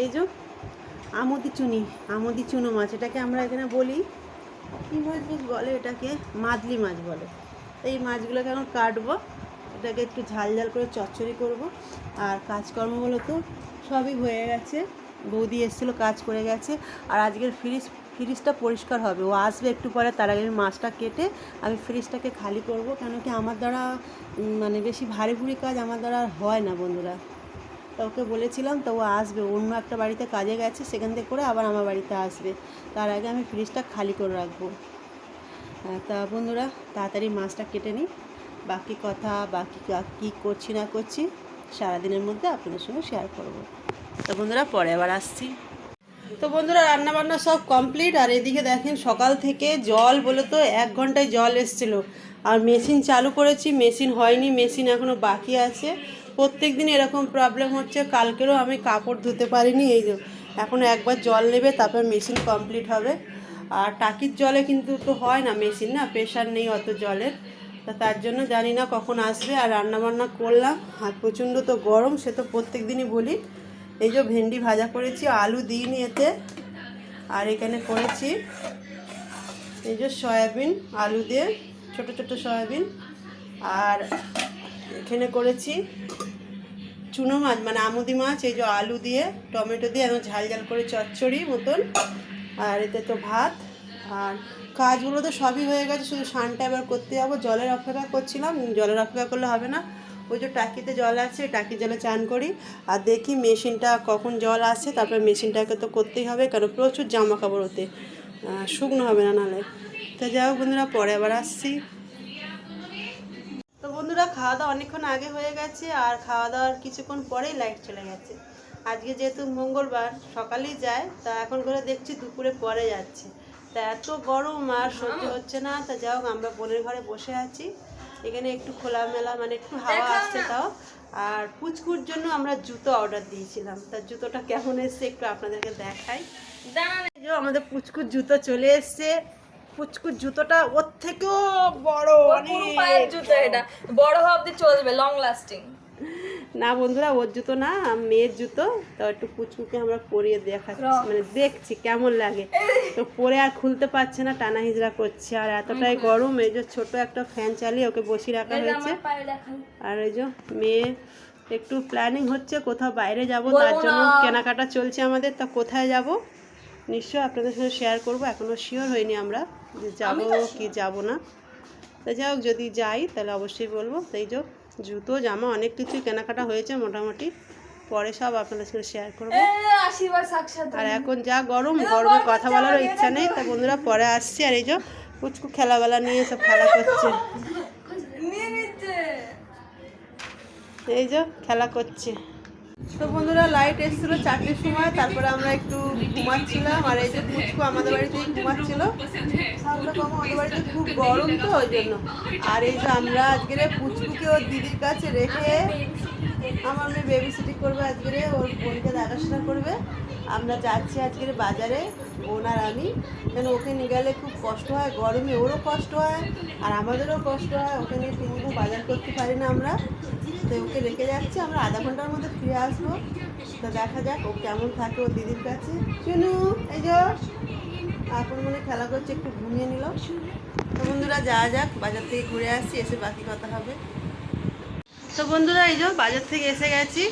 এই যে আমুদি চুনো মাছ, এটাকে আমরা এখানে বলি কী মাছ বেশ বলে, এটাকে মাদলি মাছ বলে। এই মাছগুলোকে এখন কাটবো, এটাকে একটু ঝাল ঝাল করে চচ্চড়ি করব। আর কাজকর্মগুলো তো সবই হয়ে গেছে, বৌদি এসেছিলো কাজ করে গেছে। আর আজকের ফ্রিজটা পরিষ্কার হবে, ও আসবে একটু পরে, তার আগে আমি মাছটা কেটে আমি ফ্রিজটাকে খালি করব। কেন কি আমার দ্বারা মানে বেশি ভারী ভুরি কাজ আমার দ্বারা আর হয় না বন্ধুরা। তা ওকে বলেছিলাম, তো ও আসবে, অন্য একটা বাড়িতে কাজে গেছে, সেখান থেকে করে আবার আমার বাড়িতে আসবে। তার আগে আমি ফ্রিজটা খালি করে রাখবো। তা বন্ধুরা তাড়াতাড়ি মাছটা কেটে নিই, বাকি কথা বাকি কী করছি না করছি সারাদিনের মধ্যে আপনাদের সঙ্গে শেয়ার করব। তো বন্ধুরা পরে আবার আসছি। তো বন্ধুরা রান্নাবান্না সব কমপ্লিট। আর এদিকে দেখেন সকাল থেকে জল বলে তো 1 ঘন্টায় জল এসেছিলো। আর মেশিন চালু করেছি, মেশিন হয়নি, মেশিন এখনও বাকি আছে। প্রত্যেক দিন এরকম প্রবলেম হচ্ছে, কালকেরও আমি কাপড় ধুতে পারিনি। এই যে এখনও একবার জল নেবে, তারপর মেশিন কমপ্লিট হবে। আর টাকির জলে কিন্তু তো হয় না মেশিন, না প্রেশার নেই অত জলের। তা তার জন্য জানি না কখন আসবে। আর রান্নাবান্না করলাম, আর প্রচণ্ড তো গরম, সে তো প্রত্যেক দিনই বলি। এই যে ভেন্ডি ভাজা করেছি, আলু দিইনি এতে। আর এখানে করেছি এই যে সয়াবিন আলু দিয়ে, ছোট ছোট সয়াবিন। আর এখানে করেছি চুনো মাছ মানে আমুদি মাছ, এই যে আলু দিয়ে টমেটো দিয়ে একদম ঝাল ঝাল করে চচ্চড়ি মতন। আর এতে তো ভাত। আর কাজগুলো তো সবই হয়ে গেছে, শুধু স্নানটা এবার করতে যাবো। জলের অপেক্ষা করছিলাম, জলের অপেক্ষা করলে হবে না, ওই যে টাকিতে জল আছে, টাকির জলে চান করি। আর দেখি মেশিনটা কখন জল আসে, তারপরে মেশিনটাকে তো করতেই হবে, কারণ প্রচুর জামা কাপড় ওতে শুকনো হবে না নাহলে। তো যাই হোক বন্ধুরা পরে আবার আসছি। তো বন্ধুরা খাওয়া দাওয়া অনেকক্ষণ আগে হয়ে গেছে, আর খাওয়া দাওয়ার কিছুক্ষণ পরেই লাইট চলে গেছে। আজকে যেহেতু মঙ্গলবার সকালেই যায়, তা এখন করে দেখছি দুপুরে পরে যাচ্ছে। তা এত গরম আর সহ্য হচ্ছে না। তা যাই হোক আমরা বোনের ঘরে বসে আছি, এখানে একটু খোলামেলা মানে একটু হাওয়া আসছে তাও। আর পুচকুর জন্য আমরা জুতো অর্ডার দিয়েছিলাম, তা জুতোটা কেমন এসছে একটু আপনাদেরকে দেখাই। আমাদের পুচকুর জুতো চলে এসছে। পুচকুর জুতোটা ওর থেকেও বড়, পায়ের জুতো, এটা বড় হবে চলবে, লং লাস্টিং না বন্ধুরা, ওর জুতো না, মেয়ের জুতো। তো একটু পুচকুকে আমরা পরিয়ে দেখাচ্ছি, মানে দেখছি কেমন লাগে। তো পরে আর খুলতে পারছে না, টানা হিজড়া করছে। আর এতটাই গরম, এই যে ছোট একটা ফ্যান চালিয়ে ওকে বসিয়ে রাখা হয়েছে। আর এই যে মেয়ে একটু প্ল্যানিং হচ্ছে কোথাও বাইরে যাব, তার জন্য কেনাকাটা চলছে আমাদের। তা কোথায় যাব নিশ্চয়ই আপনাদের সঙ্গে শেয়ার করব, এখনও শিওর হয়নি আমরা যে যাবো কি যাব না। তা যাই হোক যদি যাই তাহলে অবশ্যই বলবো। তো এই যে জুতো জামা অনেক কিছুই কেনাকাটা হয়েছে মোটামুটি, পরে সব আপনাদের সঙ্গে শেয়ার করবো। আর এখন যা গরম, গরমে কথা বলারও ইচ্ছা নেই। তা বন্ধুরা পরে আসছি। আর এই যে পুচকু খেলাবেলা নিয়ে সব খেলা করছে, এই যে খেলা করছে। তো বন্ধুরা লাইট এসেছিল 4টের সময়, তারপরে আমরা একটু ঘুমাচ্ছিলাম। আর এই যে পুচকু আমাদের বাড়িতেই ঘুমাচ্ছিল, আমাদের বাড়িতে খুব গরম তো ওই জন্য। আর এই যে আমরা আজকের পুচকুকে ওর দিদির কাছে রেখে, আমার মেয়ে বেবি সিটিং করবে আজকের, ওর বোনকে দেখাশোনা করবে। আমরা যাচ্ছি আজকের বাজারে, বোন আর আমি। কেন ওকে নিয়ে গেলে খুব কষ্ট হয়, গরমে ওরও কষ্ট হয় আর আমাদেরও কষ্ট হয়, ওকে নিয়ে ঠিকমতো বাজার করতে পারি না আমরা। তো ওকে রেখে যাচ্ছি, আমরা আধা ঘন্টার মধ্যে ফিরে আসবো। তো দেখা যাক ও কেমন থাকে ওর দিদির কাছে। শুনু এই যে এখন মনে খেলা করছে, একটু ঘুমিয়ে নিল। তো বন্ধুরা যাওয়া যাক, বাজার থেকে ঘুরে আসছি, এসে বাকি কথা হবে। তো বন্ধুরা এই যে বাজার থেকে এসে গেছি,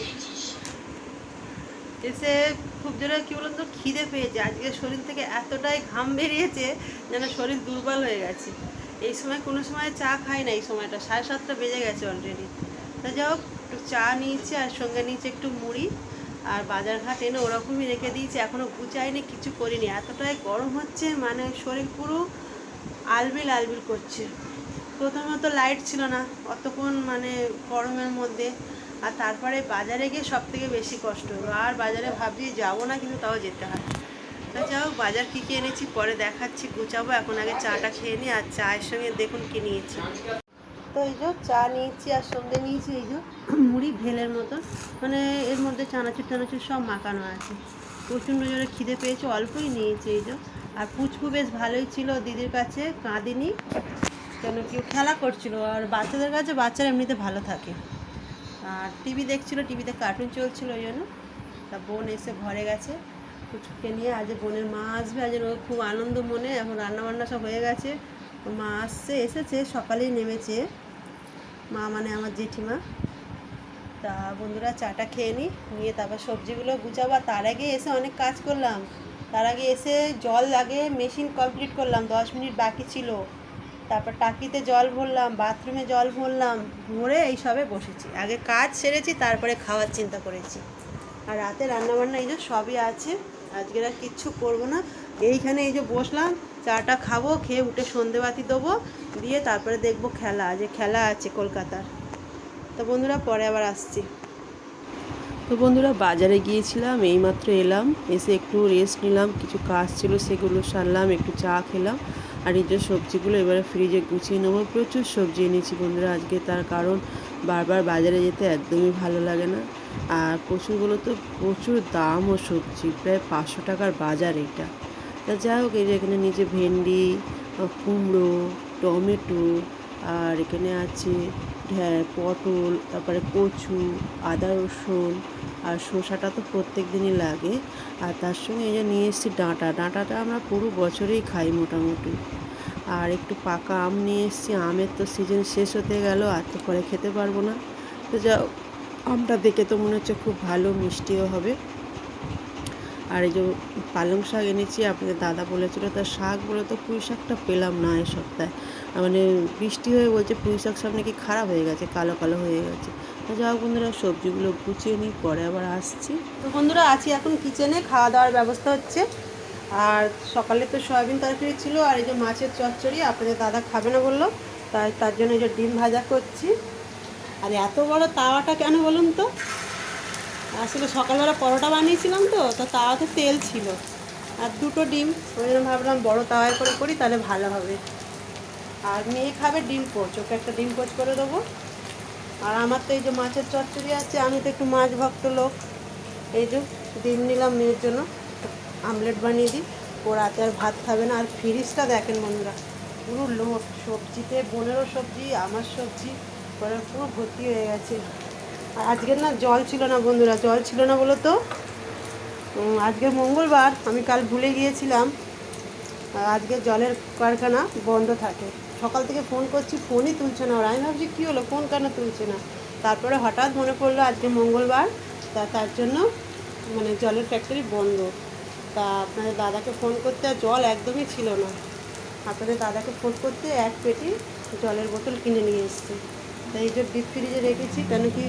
এসে খুব জোরে কী বলুন তো খিদে পেয়েছে। আজকে শরীর থেকে এতটাই ঘাম বেরিয়েছে যেন শরীর দুর্বল হয়ে গেছে। এই সময় কোনো সময় চা খাই না, এই সময়টা 7:30টা বেজে গেছে অলরেডি। তা যাই হোক একটু চা নিয়েছি, আর সঙ্গে নিয়েছি একটু মুড়ি। আর বাজার ঘাট এনে ওরকমই রেখে দিয়েছি, এখনও গুছাইনি, কিছু করিনি। এতটাই গরম হচ্ছে, মানে শরীর পুরো আলবিল আলবিল করছে। প্রথমে তো লাইট ছিল না অতক্ষণ, মানে গরমের মধ্যে। আর তারপরে বাজারে গিয়ে সব থেকে বেশি কষ্ট হলো। আর বাজারে ভাবছি যাবো না, কিন্তু তাও যেতে হয়। তা যাও বাজার কী কী এনেছি পরে দেখাচ্ছি, গুছাবো। এখন আগে চাটা খেয়ে নিই। আর চায়ের সঙ্গে দেখুন কী নিয়েছি। তো এই যে চা নিয়েছি, আর সঙ্গে নিয়েছি এই যে মুড়ি ভেলের মতন, মানে এর মধ্যে চানাচুর টানাচুর সব মাখানো আছে। প্রচণ্ড জোরে খিদে পেয়েছে, অল্পই নিয়েছি এই যে। আর পুচকু বেশ ভালোই ছিল দিদির কাছে, কাঁদিনি, কেন কেউ খেলা করছিল। আর বাচ্চাদের কাছে বাচ্চারা এমনিতে ভালো থাকে। আর টিভি দেখছিল, টিভিতে কার্টুন চলছিল ওই জন্য। তা বোন এসে ঘরে গেছে পুচুকে নিয়ে। আজ বোনের মা আসবে, আজ ওর খুব আনন্দ মনে। এখন রান্নাবান্না সব হয়ে গেছে, মা এসেছে সকালেই নেমেছে, মা মানে আমার জেঠিমা। তা বন্ধুরা চাটা খেয়ে নিয়ে তারপর সবজিগুলো গুছাবো। তার আগে এসে অনেক কাজ করলাম। তার আগে এসে জল লাগে মেশিন কমপ্লিট করলাম, 10 মিনিট বাকি ছিল। তারপর টাকিতে জল ভরলাম, বাথরুমে জল ভরলাম, ভরে এই সবে বসেছি। আগে কাজ সেরেছি, তারপরে খাওয়ার চিন্তা করেছি। আর রাতে রান্নাবান্না এই যে সবই আছে, আজকের আর কিচ্ছু করবো না। এইখানে এই যে বসলাম, চাটা খাবো, খেয়ে উঠে সন্ধেবাতি দেবো, দিয়ে তারপরে দেখবো খেলা, যে খেলা আছে কলকাতার। তো বন্ধুরা পরে আবার আসছি। তো বন্ধুরা বাজারে গিয়েছিলাম, এইমাত্র এলাম, এসে একটু রেস্ট নিলাম, কিছু কাজ ছিল সেগুলো সারলাম, একটু চা খেলাম। আর এই যে সবজিগুলো এবারে ফ্রিজে গুছিয়ে নেবো। প্রচুর সবজি এনেছি বন্ধুরা আজকে, তার কারণ বারবার বাজারে যেতে একদমই ভালো লাগে না। আর প্রচুরগুলো তো প্রচুর দামও সবজি, প্রায় 500 টাকার বাজার এটা। তা যাই হোক, এই যে এখানে নিচে ভেন্ডি, কুমড়ো, টমেটো, আর এখানে আছে পটল, তারপরে কচু, আদা রসুন, আর শসাটা তো প্রত্যেক দিনই লাগে। আর তার সঙ্গে এই যে নিয়ে এসেছি ডাঁটাটা আমরা পুরো বছরেই খাই মোটামুটি। আর একটু পাকা আম নিয়ে এসেছি, আমের তো সিজন শেষ হতে গেল, আর তো পরে খেতে পারবো না। তো যা আমটা দেখে তো মনে হচ্ছে খুব ভালো, মিষ্টিও হবে। আর এই যে পালং শাক এনেছি, আপনাদের দাদা বলেছিল, তার শাক বলে তো পুঁই শাকটা পেলাম না এই সপ্তাহে। মানে বৃষ্টি হয়ে বলছে পুঁই শাক সব নাকি খারাপ হয়ে গেছে, কালো কালো হয়ে গেছে। তো যা হোক বন্ধুরা, সবজিগুলো গুছিয়ে নিই, পরে আবার আসছি। তো বন্ধুরা আছি এখন কিচেনে, খাওয়া দাওয়ার ব্যবস্থা হচ্ছে। আর সকালে তো সয়াবিন তরকারি ছিল, আর এই যে মাছের চচ্চড়ি, আপনাদের দাদা খাবে না বললো, তার জন্য এই যে ডিম ভাজা করছি। আর এত বড় তাওয়াটা কেন বলুন তো? আসলে সকালবেলা পরোটা বানিয়েছিলাম, তো তাওয়াতে তেল ছিল, আর 2টো ডিম, ওই জন্য ভাবলাম বড়ো তাওয়ায় করে করি, তাহলে ভালো হবে। আর মেয়ে খাবে ডিম পোচ, ওকে একটা ডিম পোচ করে দেবো। আর আমার তো এই যে মাছের চচ্চড়ি আছে, আমি তো একটু মাছ ভক্ত লোক। এই যে ডিম নিলাম মেয়ের জন্য, আমলেট বানিয়ে দিই, ও রাতে আর ভাত খাবে না। আর ফ্রিজটা দেখেন বন্ধুরা, পুরো লোড সবজিতে, বোনেরও সবজি, আমার সবজি, পুরো ভর্তি হয়ে গেছে। আর আজকের না জল ছিল না বন্ধুরা, জল ছিল না বলো তো, আজকে মঙ্গলবার, আমি কাল ভুলে গিয়েছিলাম। আজকে জলের কারখানা বন্ধ থাকে। সকাল থেকে ফোন করছি, ফোনই তুলছে না ওরা। আমি ভাবছি কী হলো, ফোন কেন তুলছে না। তারপরে হঠাৎ মনে পড়লো আজকে মঙ্গলবার, তার জন্য মানে জলের ফ্যাক্টরি বন্ধ। তা আপনাদের দাদাকে ফোন করতে, আর জল একদমই ছিল না। আপনাদের দাদাকে ফোন করতে 1 পেটি জলের বোতল কিনে নিয়ে এসেছি। তাই এই যে ডিপ ফ্রিজে রেখেছি, কেন কি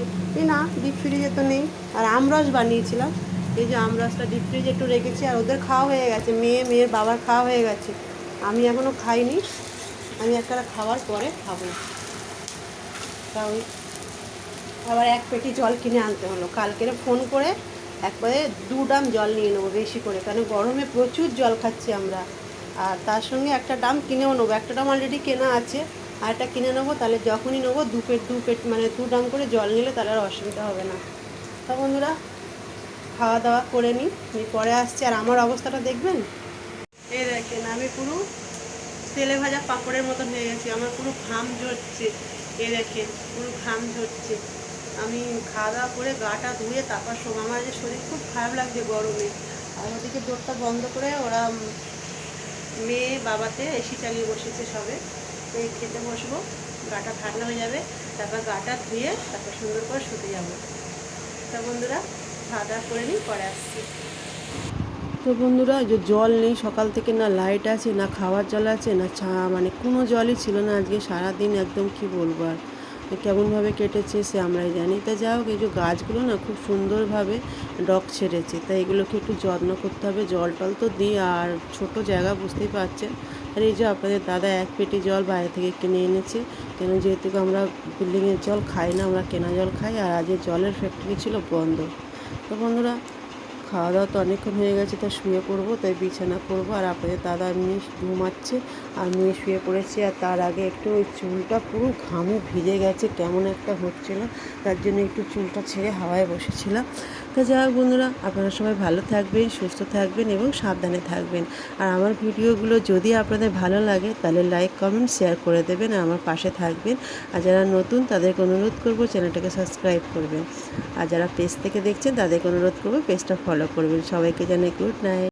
না ডিপ ফ্রিজে তো নেই। আর আমরস বানিয়েছিলাম, এই যে আমরসটা ডিপ ফ্রিজে একটু রেখেছি। আর ওদের খাওয়া হয়ে গেছে, মেয়ের বাবার খাওয়া হয়ে গেছে, আমি এখনও খাইনি। আমি একটা খাওয়ার পরে খাবো। তা ওই আবার 1 পেটি জল কিনে আনতে হলো। কালকেরে ফোন করে একবারে 2 ড্রাম জল নিয়ে নেবো বেশি করে, কারণ গরমে প্রচুর জল খাচ্ছি আমরা। আর তার সঙ্গে একটা ড্রাম কিনেও নেবো, একটা ড্রাম অলরেডি কেনা আছে, আর একটা কিনে নেবো। তাহলে যখনই নেবো 2 পেট মানে 2 ড্রাম করে জল নিলে তাহলে আর অসুবিধা হবে না। তা বন্ধুরা খাওয়া দাওয়া করে নিই, পরে আসছি। আর আমার অবস্থাটা দেখবেন, এই দেখেন আমি পুরো তেলে ভাজা পাঁপড়ের মতন হয়ে গেছি, আমার পুরো ঘাম ঝরছে। এই দেখেন পুরো ঘাম ঝরছে। আমি খাওয়া দাওয়া করে গাটা ধুয়ে তারপর আমার যে শরীর খুব খারাপ লাগছে গরমে। আর ওদিকে ডোরটা বন্ধ করে ওরা মেয়ে বাবাতে এসি চালিয়ে বসেছে সবে। তো এই খেতে বসবো, গাটা ঠান্ডা হয়ে যাবে, তারপর গাটা ধুয়ে তারপর সুন্দর করে শুতে যাবো। তা বন্ধুরা খাওয়া দাওয়া করে নিই, পরে আসছি। তো বন্ধুরা যে জল নেই সকাল থেকে, না লাইট আছে, না খাওয়ার জল আছে, না মানে কোনো জলই ছিল না আজকে সারাদিন। একদম কি বলবো, আর কেমনভাবে কেটেছে সে আমরাই জানি। তা যাই হোক, এই যে গাছগুলো না খুব সুন্দরভাবে ডগ ছেড়েছে, তাই এগুলোকে একটু যত্ন করতে হবে। জল টল তো দিই, আর ছোট জায়গা বুঝতেই পারছেন। আর এই যে আপনাদের দাদা 1 পেটি জল বাইরে থেকে কিনে এনেছে, কেন যেহেতু আমরা বিল্ডিংয়ের জল খাই না, আমরা কেনা জল খাই। আর আজ জলের ফ্যাক্টরি ছিল বন্ধ। তো বন্ধুরা খাওয়া দাওয়া তো অনেকক্ষণ হয়ে গেছে, তাই শুয়ে পড়বো, তাই বিছানা করবো। আর আপনাদের দাদা এমনি ঘুমাচ্ছে, আর মেয়ে শুয়ে পড়েছে। আর তার আগে একটু ওই চুলটা পুরো ঘামে ভিজে গেছে, কেমন একটা হচ্ছিলো, তার জন্য একটু চুলটা ছেড়ে হাওয়ায় বসেছিলাম। তা যা হোক বন্ধুরা, আপনারা সবাই ভালো থাকবেন, সুস্থ থাকবেন এবং সাবধানে থাকবেন। আর আমার ভিডিওগুলো যদি আপনাদের ভালো লাগে তাহলে লাইক কমেন্ট শেয়ার করে দেবেন আর আমার পাশে থাকবেন। আর যারা নতুন তাদেরকে অনুরোধ করব চ্যানেলটাকে সাবস্ক্রাইব করবেন। আর যারা পেজ থেকে দেখছেন তাদেরকে অনুরোধ করব পেজটা ফলো করবেন। সবাইকে জানাই গুড নাইট।